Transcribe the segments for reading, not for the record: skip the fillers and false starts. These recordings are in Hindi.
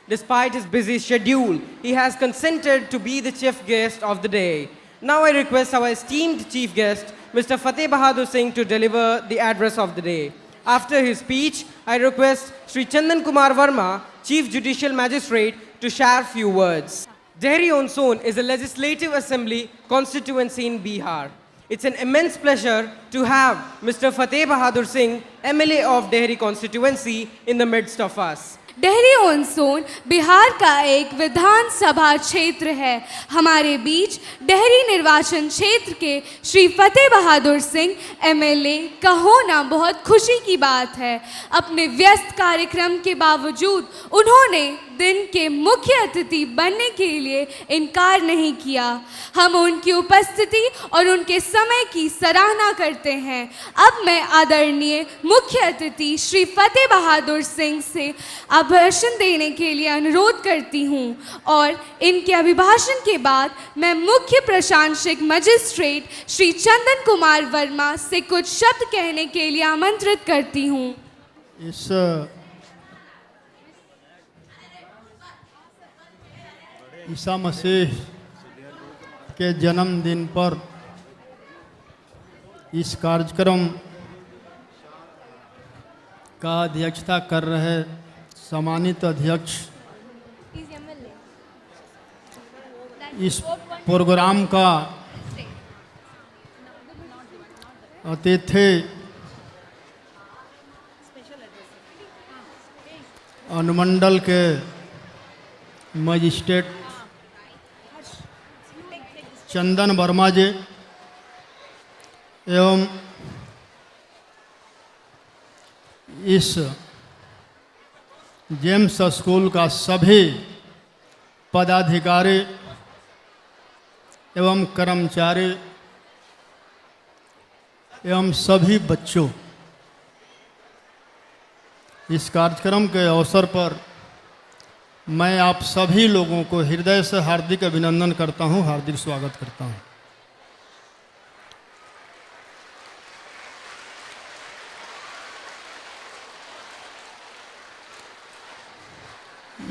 Despite his busy schedule, he has consented to be the chief guest of the day. Now I request our esteemed chief guest, Mr. Fateh Bahadur Singh, to deliver the address of the day. After his speech, I request Sri Chandan Kumar Verma, Chief Judicial Magistrate, to share few words. Dehri on Son is a legislative assembly constituency in Bihar. It's an immense pleasure to have Mr. Fateh Bahadur Singh, MLA of Dehri constituency, in the midst of us. Dehri on Sone Bihar का एक विधानसभा क्षेत्र है। हमारे बीच डेहरी निर्वाचन क्षेत्र के श्री फतेह बहादुर सिंह एमएलए का होना बहुत खुशी की बात है। अपने व्यस्त कार्यक्रम के बावजूद उन्होंने दिन के मुख्य अतिथि बनने के लिए इनकार नहीं किया। हम उनकी उपस्थिति और उनके समय की सराहना करते हैं। अब मैं आदरणीय मुख्य अतिथि श्री फतेह बहादुर सिंह से अभिभाषण देने के लिए अनुरोध करती हूँ और इनके अभिभाषण के बाद मैं मुख्य प्रशासनिक मजिस्ट्रेट श्री चंदन कुमार वर्मा से कुछ शब्द कहने के लिए आमंत्रित करती हूँ। इस ईसा मसीह के जन्मदिन पर इस कार्यक्रम का अध्यक्षता कर रहे सम्मानित अध्यक्ष, इस प्रोग्राम का अतिथि अनुमंडल के मजिस्ट्रेट चंदन वर्मा जी एवं इस जेम्स स्कूल का सभी पदाधिकारी एवं कर्मचारी एवं सभी बच्चों, इस कार्यक्रम के अवसर पर मैं आप सभी लोगों को हृदय से हार्दिक अभिनंदन करता हूं, हार्दिक स्वागत करता हूं।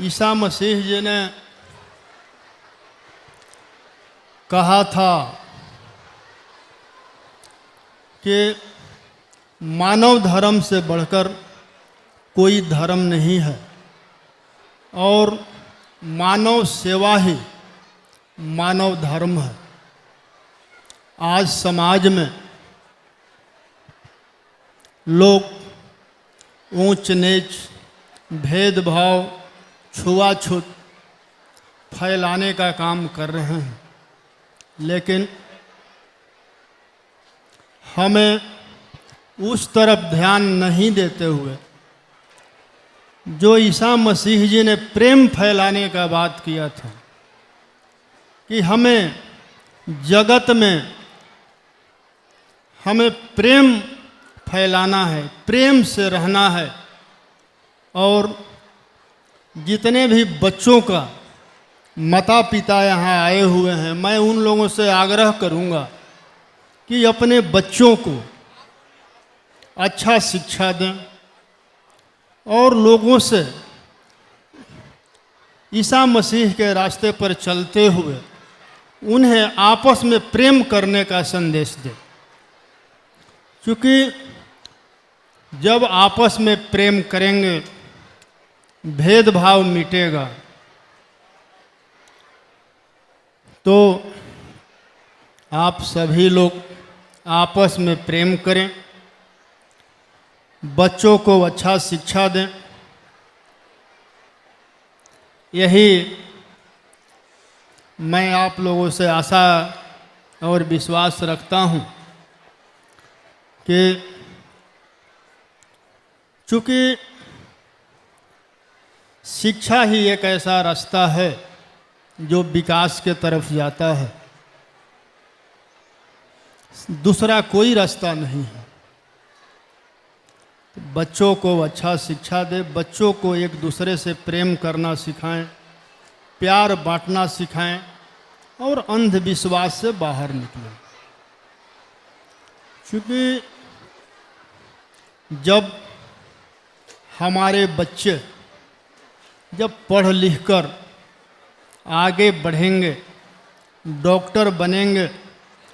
ईसा मसीह जी ने कहा था कि मानव धर्म से बढ़कर कोई धर्म नहीं है और मानव सेवा ही मानव धर्म है। आज समाज में लोग ऊंच नीच, भेदभाव, छुआछूत फैलाने का काम कर रहे हैं, लेकिन हमें उस तरफ ध्यान नहीं देते हुए जो ईसा मसीह जी ने प्रेम फैलाने का बात किया था कि हमें जगत में हमें प्रेम फैलाना है, प्रेम से रहना है और जितने भी बच्चों का माता पिता यहाँ आए हुए हैं, मैं उन लोगों से आग्रह करूँगा कि अपने बच्चों को अच्छा शिक्षा दें और लोगों से ईसा मसीह के रास्ते पर चलते हुए उन्हें आपस में प्रेम करने का संदेश दें। क्योंकि जब आपस में प्रेम करेंगे भेदभाव मिटेगा। तो आप सभी लोग आपस में प्रेम करें, बच्चों को अच्छा शिक्षा दें। यही मैं आप लोगों से आशा और विश्वास रखता हूं कि चूँकि शिक्षा ही एक ऐसा रास्ता है जो विकास के तरफ जाता है, दूसरा कोई रास्ता नहीं है। बच्चों को अच्छा शिक्षा दे, बच्चों को एक दूसरे से प्रेम करना सिखाएं, प्यार बांटना सिखाएं और अंधविश्वास से बाहर निकलें। क्योंकि जब हमारे बच्चे जब पढ़ लिख कर आगे बढ़ेंगे, डॉक्टर बनेंगे,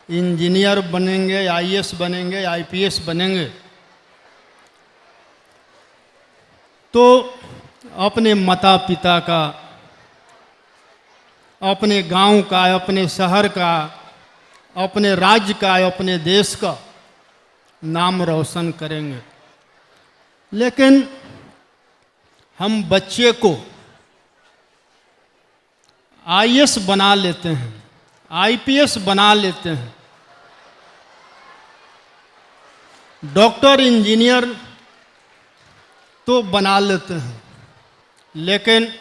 इंजीनियर बनेंगे, आईएएस बनेंगे, आईपीएस बनेंगे, तो अपने माता पिता का, अपने गांव का, अपने शहर का, अपने राज्य का, अपने देश का नाम रोशन करेंगे। लेकिन हम बच्चे को आईएएस बना लेते हैं, आईपीएस बना लेते हैं, डॉक्टर इंजीनियर तो बना लेते हैं, लेकिन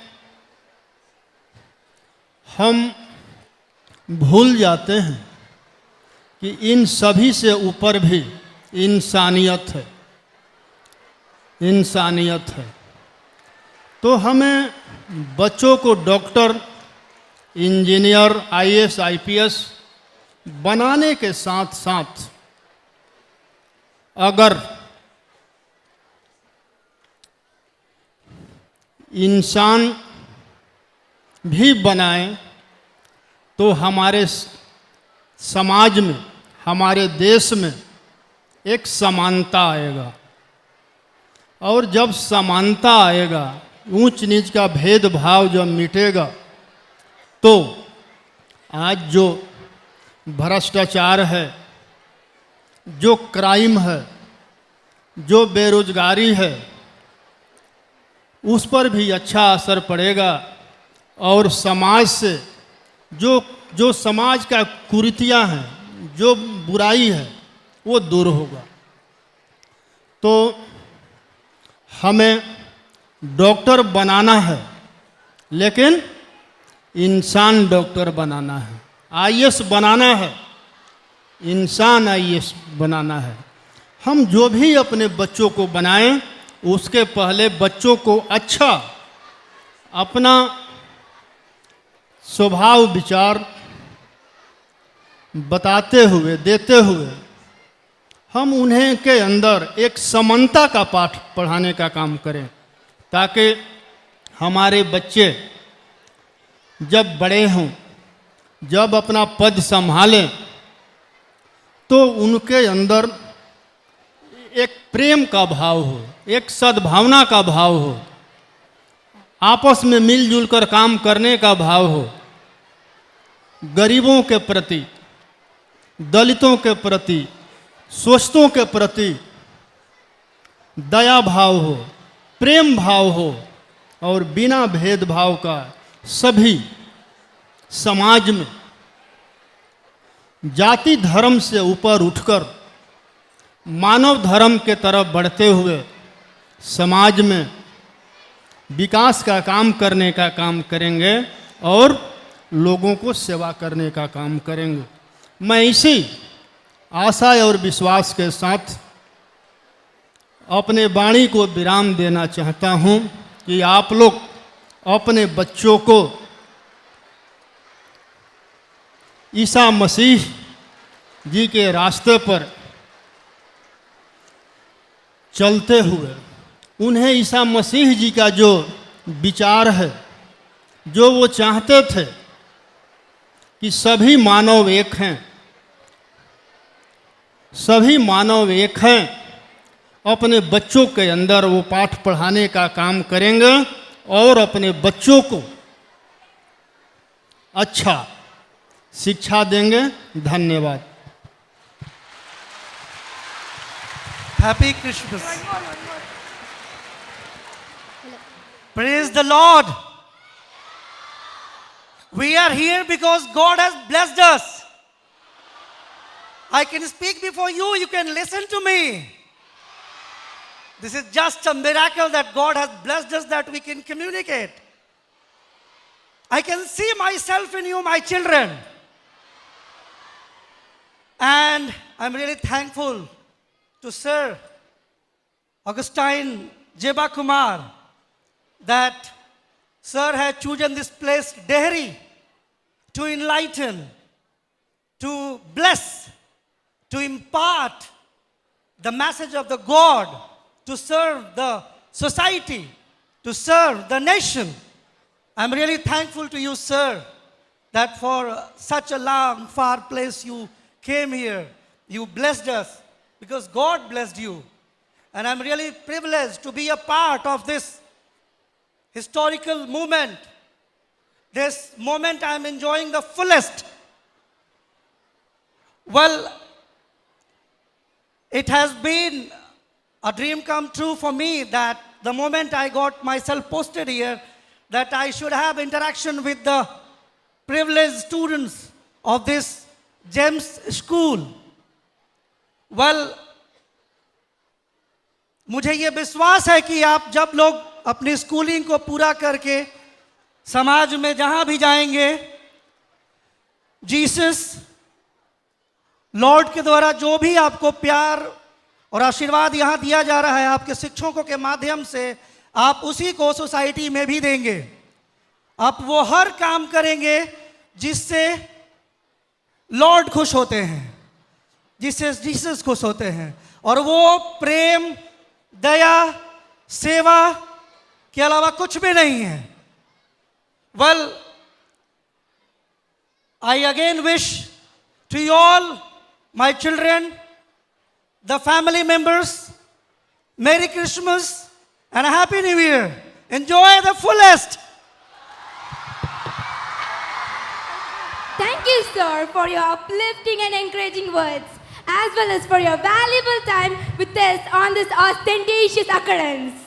हम भूल जाते हैं कि इन सभी से ऊपर भी इंसानियत है, इंसानियत है। तो हमें बच्चों को डॉक्टर, इंजीनियर, आईएएस, आईपीएस बनाने के साथ साथ अगर इंसान भी बनाएं तो हमारे समाज में, हमारे देश में एक समानता आएगा। और जब समानता आएगा, ऊंच नीच का भेदभाव जब मिटेगा, तो आज जो भ्रष्टाचार है, जो क्राइम है, जो बेरोजगारी है, उस पर भी अच्छा असर पड़ेगा। और समाज से जो समाज का कुरीतियाँ हैं, जो बुराई है, वो दूर होगा। तो हमें डॉक्टर बनाना है, लेकिन इंसान डॉक्टर बनाना है। आईएएस बनाना है, इंसान आईएएस बनाना है। हम जो भी अपने बच्चों को बनाएं, उसके पहले बच्चों को अच्छा अपना स्वभाव विचार बताते हुए, देते हुए, हम उन्हें के अंदर एक समानता का पाठ पढ़ाने का काम करें, ताकि हमारे बच्चे जब बड़े हों, जब अपना पद संभालें, तो उनके अंदर एक प्रेम का भाव हो, एक सद्भावना का भाव हो, आपस में मिलजुल कर काम करने का भाव हो, गरीबों के प्रति, दलितों के प्रति, शोषितों के प्रति दया भाव हो, प्रेम भाव हो, और बिना भेदभाव का सभी समाज में जाति धर्म से ऊपर उठकर मानव धर्म के तरफ बढ़ते हुए समाज में विकास का काम करने का काम करेंगे और लोगों को सेवा करने का काम करेंगे। मैं इसी आशा और विश्वास के साथ अपने वाणी को विराम देना चाहता हूं कि आप लोग अपने बच्चों को ईसा मसीह जी के रास्ते पर चलते हुए उन्हें ईसा मसीह जी का जो विचार है, जो वो चाहते थे कि सभी मानव एक हैं, सभी मानव एक हैं, अपने बच्चों के अंदर वो पाठ पढ़ाने का काम करेंगे और अपने बच्चों को अच्छा शिक्षा देंगे। धन्यवाद। Happy Christmas. Praise the Lord. We are here because God has blessed us. I can speak before you, you can listen to me. This is just a miracle that God has blessed us that we can communicate. I can see myself in you, my children. And I'm really thankful to Sir Augustine Jeba Kumar that Sir had chosen this place, Dehri, to enlighten, to bless, to impart the message of the God, to serve the society, to serve the nation. I'm really thankful to you, sir, that for such a long, far place you came here. You blessed us because God blessed you. And I'm really privileged to be a part of this historical moment. This moment I'm enjoying the fullest. Well, it has been a dream come true for me that the moment I got myself posted here, that I should have interaction with the privileged students of this GEMS school. Well, मुझे ये विश्वास है कि आप जब लोग अपनी स्कूलिंग को पूरा करके समाज में जहां भी जाएंगे, जीसस लॉर्ड के द्वारा जो भी आपको प्यार और आशीर्वाद यहां दिया जा रहा है आपके शिक्षकों के माध्यम से, आप उसी को सोसाइटी में भी देंगे. आप वो हर काम करेंगे जिससे लॉर्ड खुश होते हैं, जिससे जीसस खुश होते हैं. और वो प्रेम, दया, सेवा के अलावा कुछ भी नहीं है. Well, I again wish to you all, my children, the family members, Merry Christmas and a Happy New Year. Enjoy the fullest. Thank you, sir, for your uplifting and encouraging words, as well as for your valuable time with us on this ostentatious occurrence.